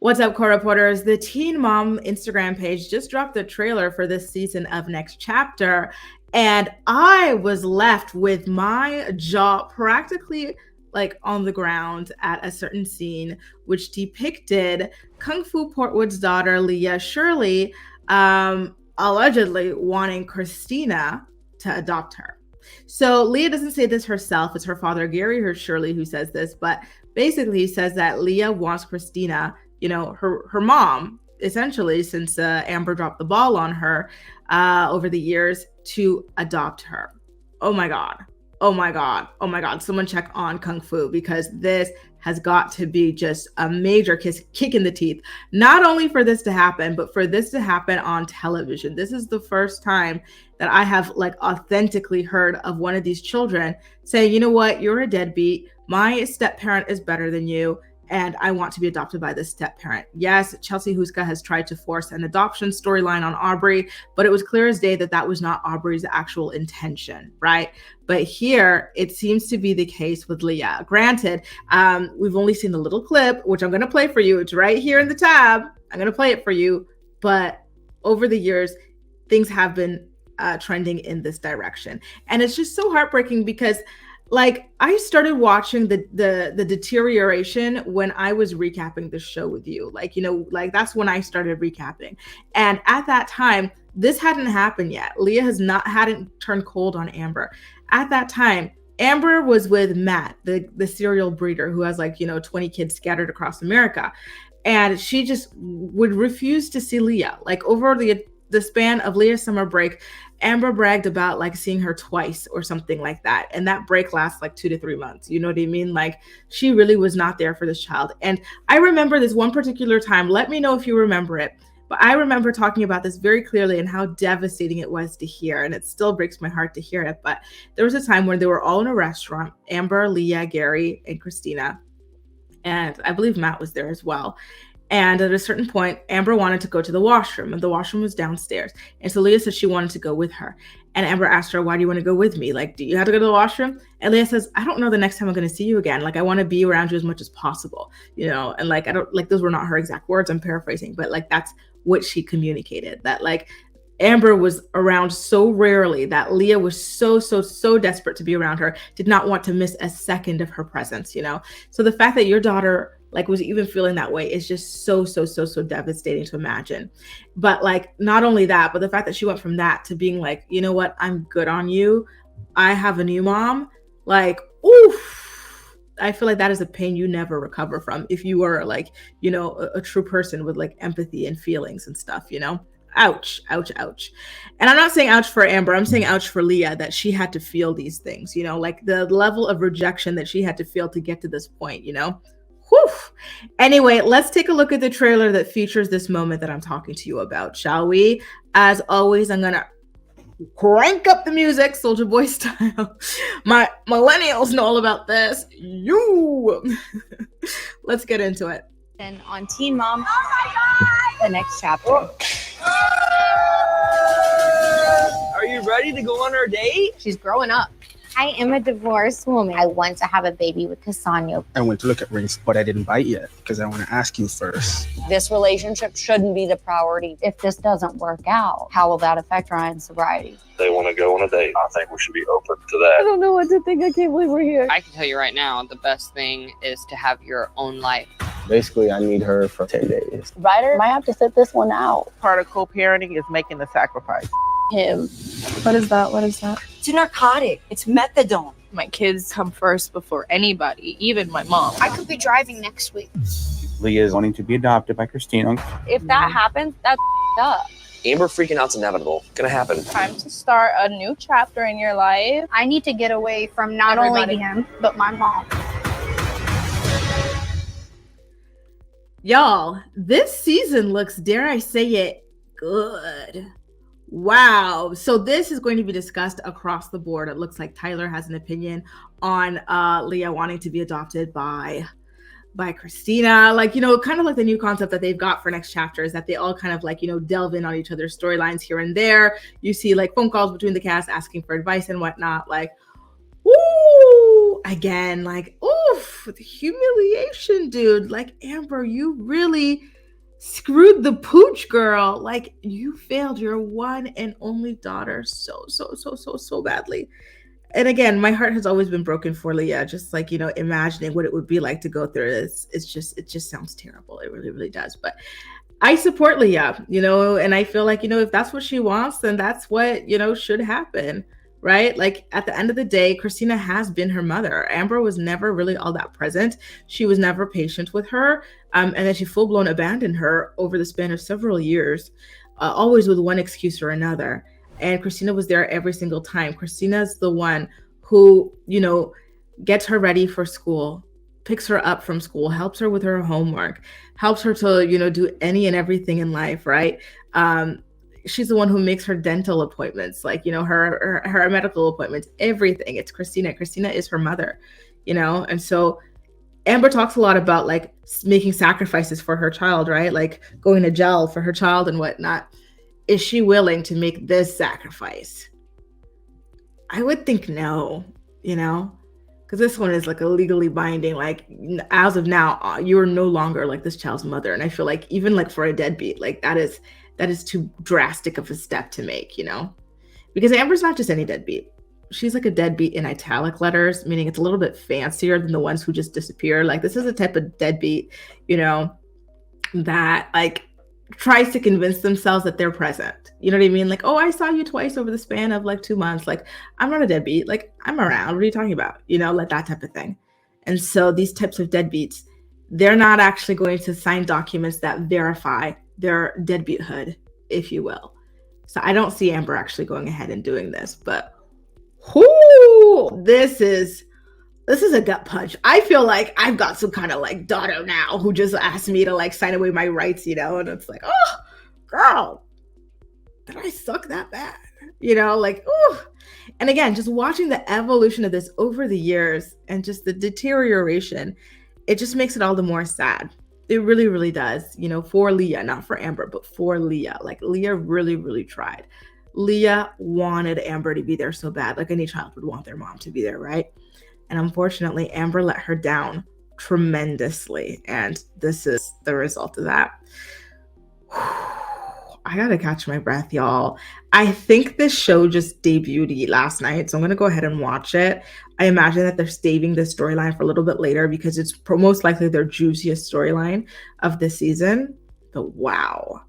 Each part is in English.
What's up, co-reporters? The Teen Mom Instagram page just dropped the trailer for this season of Next Chapter, and I was left with my jaw practically like on the ground at a certain scene, which depicted Kung Fu Portwood's daughter, Leah Shirley, allegedly wanting Kristina to adopt her. So Leah doesn't say this herself. It's her father, Gary Shirley, who says this, but basically he says that Leah wants Kristina, her mom, essentially, since Amber dropped the ball on her over the years, to adopt her. Oh my God. Oh my God. Oh my God. Someone check on Kung Fu, because this has got to be just a major kick in the teeth. Not only for this to happen, but for this to happen on television. This is the first time that I have authentically heard of one of these children say, you know what, you're a deadbeat. My step parent is better than you, and I want to be adopted by this step parent. Yes, Chelsea Huska has tried to force an adoption storyline on Aubrey, but it was clear as day that that was not Aubrey's actual intention, right? But here, it seems to be the case with Leah. Granted, we've only seen the little clip, which I'm going to play for you. It's right here in the tab. I'm going to play it for you. But over the years, things have been trending in this direction. And it's just so heartbreaking because I started watching the deterioration when I was recapping the show with you. That's when I started recapping. And at that time, this hadn't happened yet. Leah hadn't turned cold on Amber. At that time, Amber was with Matt, the serial breeder who has 20 kids scattered across America. And she just would refuse to see Leah. Over the span of Leah's summer break, Amber bragged about seeing her twice or something like that. And that break lasts 2 to 3 months. You know what I mean? She really was not there for this child. And I remember this one particular time. Let me know if you remember it. But I remember talking about this very clearly and how devastating it was to hear. And it still breaks my heart to hear it. But there was a time when they were all in a restaurant, Amber, Leah, Gary, and Kristina. And I believe Matt was there as well. And at a certain point, Amber wanted to go to the washroom, and the washroom was downstairs. And so Leah said she wanted to go with her. And Amber asked her, why do you want to go with me? Do you have to go to the washroom? And Leah says, I don't know the next time I'm going to see you again. I want to be around you as much as possible, And I don't, those were not her exact words. I'm paraphrasing, but that's what she communicated. That Amber was around so rarely that Leah was so desperate to be around her, did not want to miss a second of her presence, So the fact that your daughter was even feeling that way is just so devastating to imagine. But not only that, but the fact that she went from that to being you know what, I'm good on you. I have a new mom. Oof. I feel that is a pain you never recover from if you are a true person with empathy and feelings and stuff, Ouch. And I'm not saying ouch for Amber. I'm saying ouch for Leah, that she had to feel these things, the level of rejection that she had to feel to get to this point, Whew. Anyway, let's take a look at the trailer that features this moment that I'm talking to you about, shall we? As always, I'm going to crank up the music, Soulja Boy style. My millennials know all about this. Let's get into it. And on Teen Mom, the Next Chapter. Are you ready to go on our date? She's growing up. I am a divorced woman. I want to have a baby with Cassandra. I went to look at rings, but I didn't bite yet because I want to ask you first. This relationship shouldn't be the priority. If this doesn't work out, how will that affect Ryan's sobriety? They want to go on a date. I think we should be open to that. I don't know what to think. I can't believe we're here. I can tell you right now, the best thing is to have your own life. Basically, I need her for 10 days. Ryder might have to sit this one out. Part of co-parenting is making the sacrifice. Him. What is that? It's a narcotic. It's methadone. My kids come first before anybody, even my mom. I could be driving next week. Leah is wanting to be adopted by Kristina. If that happens, that's up. Amber freaking out's inevitable. Gonna happen. Time to start a new chapter in your life. I need to get away from not only him, but my mom. Y'all, this season looks, dare I say it, good. Wow. So this is going to be discussed across the board. It looks like Tyler has an opinion on Leah wanting to be adopted by Kristina. Kind of like the new concept that they've got for Next Chapter is that they all kind of delve in on each other's storylines here and there. You see phone calls between the cast asking for advice and whatnot. Woo! again, like, oof, the humiliation, dude. Like, Amber, you really screwed the pooch, girl. Like, you failed your one and only daughter so badly. And again, my heart has always been broken for Leah, just like, imagining what it would be like to go through this. It just sounds terrible. It really, really does. But I support Leah, and I feel like, if that's what she wants, then that's what, should happen, right? Like, at the end of the day, Kristina has been her mother. Amber was never really all that present. She was never patient with her. And then she full-blown abandoned her over the span of several years, always with one excuse or another. And Kristina was there every single time. Kristina's the one who, gets her ready for school, picks her up from school, helps her with her homework, helps her to, do any and everything in life, right? She's the one who makes her dental appointments, like, her medical appointments, everything. It's Kristina. Kristina is her mother, And so Amber talks a lot about, like, making sacrifices for her child, right? Like going to jail for her child and whatnot. Is she willing to make this sacrifice? I would think no, because this one is like a legally binding, like, as of now, you are no longer like this child's mother. And I feel like even like for a deadbeat, like that is too drastic of a step to make, because Amber's not just any deadbeat. She's like a deadbeat in italic letters, meaning it's a little bit fancier than the ones who just disappear. Like, this is a type of deadbeat, that like tries to convince themselves that they're present. You know what I mean? Like, oh, I saw you twice over the span of like 2 months. Like, I'm not a deadbeat. Like, I'm around. What are you talking about? Like that type of thing. And so these types of deadbeats, they're not actually going to sign documents that verify their deadbeathood, if you will. So I don't see Amber actually going ahead and doing this, but this is a gut punch. I feel like I've got some kind of like daughter now who just asked me to like sign away my rights, and it's like, oh, girl, did I suck that bad? Like, oh. And again, just watching the evolution of this over the years and just the deterioration, it just makes it all the more sad. It really, really does, for Leah, not for Amber, but for Leah. Like, Leah really, really tried. Leah wanted Amber to be there so bad, like any child would want their mom to be there, right? And unfortunately, Amber let her down tremendously. And this is the result of that. I gotta catch my breath, y'all. I think this show just debuted last night, so I'm gonna go ahead and watch it. I imagine that they're saving this storyline for a little bit later because it's most likely their juiciest storyline of the season. But wow.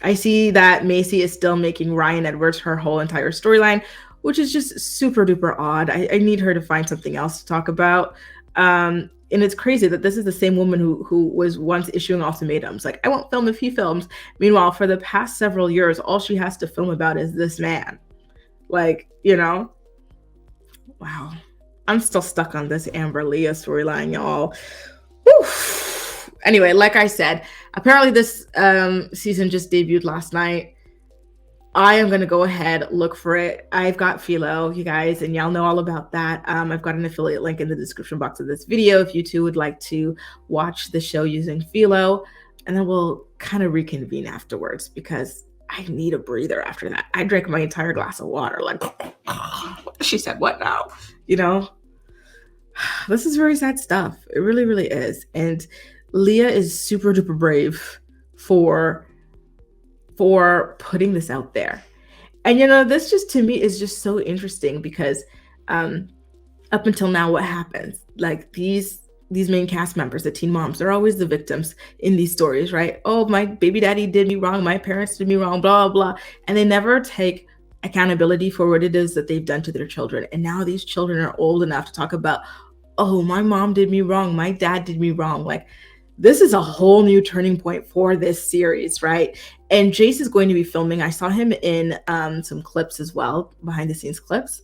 I see that Macy is still making Ryan Edwards her whole entire storyline, which is just super duper odd. I need her to find something else to talk about. And it's crazy that this is the same woman who was once issuing ultimatums. Like, I won't film if he films. Meanwhile, for the past several years, all she has to film about is this man. Like, wow. I'm still stuck on this Amber Leah storyline, y'all. Whew. Anyway, like I said, apparently this season just debuted last night. I am going to go ahead, look for it. I've got Philo, you guys, and y'all know all about that. I've got an affiliate link in the description box of this video if you two would like to watch the show using Philo. And then we'll kind of reconvene afterwards because I need a breather after that. I drank my entire glass of water. Like, she said, what now? This is very sad stuff. It really, really is. And Leah is super duper brave for putting this out there. And this just to me is just so interesting because up until now, what happens? Like, these main cast members, the teen moms, they're always the victims in these stories, right? Oh, my baby daddy did me wrong, my parents did me wrong, blah blah. And they never take accountability for what it is that they've done to their children. And now these children are old enough to talk about, oh, my mom did me wrong, my dad did me wrong. Like, this is a whole new turning point for this series, right? And Jace is going to be filming. I saw him in some clips as well, behind the scenes clips.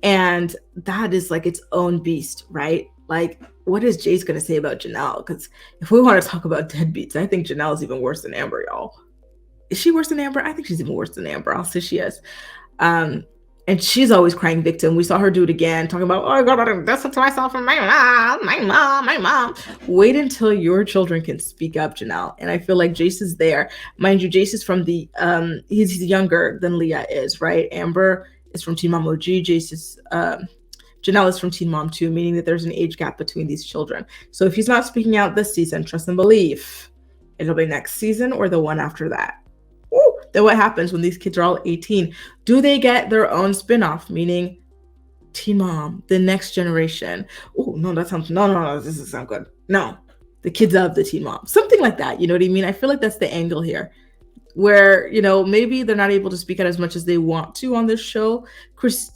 And that is like its own beast, right? Like, what is Jace going to say about Janelle? Because if we want to talk about deadbeats, I think Janelle is even worse than Amber, y'all. Is she worse than Amber? I think she's even worse than Amber. I'll say she is. And she's always crying victim. We saw her do it again, talking about, oh, I got to listen to myself and my mom. Wait until your children can speak up, Janelle. And I feel like Jace is there. Mind you, Jace is from the, he's younger than Leah is, right? Amber is from Team Mom OG. Jace is Janelle is from Teen Mom 2, meaning that there's an age gap between these children. So if he's not speaking out this season, trust and believe it'll be next season or the one after that. Ooh, then what happens when these kids are all 18? Do they get their own spinoff, meaning Teen Mom, the next generation? Oh, no, that sounds, no, this doesn't sound good. No, the kids of the Teen Mom, something like that. You know what I mean? I feel like that's the angle here, where, you know, maybe they're not able to speak out as much as they want to on this show.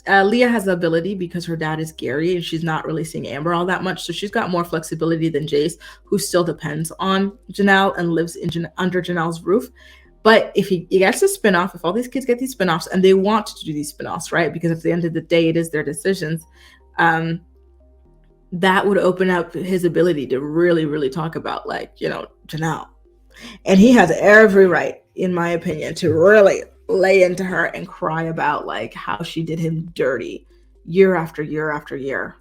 Leah has the ability because her dad is Gary and she's not really seeing Amber all that much. So she's got more flexibility than Jace, who still depends on Janelle and lives under Janelle's roof. But if he gets a spinoff, if all these kids get these spinoffs and they want to do these spinoffs, right? Because at the end of the day, it is their decisions. That would open up his ability to really, really talk about, like, you know, Janelle. And he has every right, in my opinion, to really lay into her and cry about like how she did him dirty year after year after year.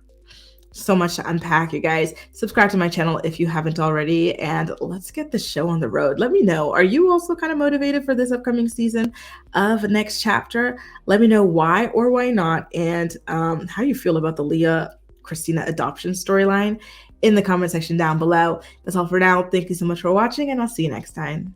So much to unpack, you guys. Subscribe to my channel if you haven't already, and let's get the show on the road. Let me know, are you also kind of motivated for this upcoming season of Next Chapter? Let me know why or why not, and how you feel about the Leah Kristina adoption storyline in the comment section down below. That's all for now. Thank you so much for watching, and I'll see you next time.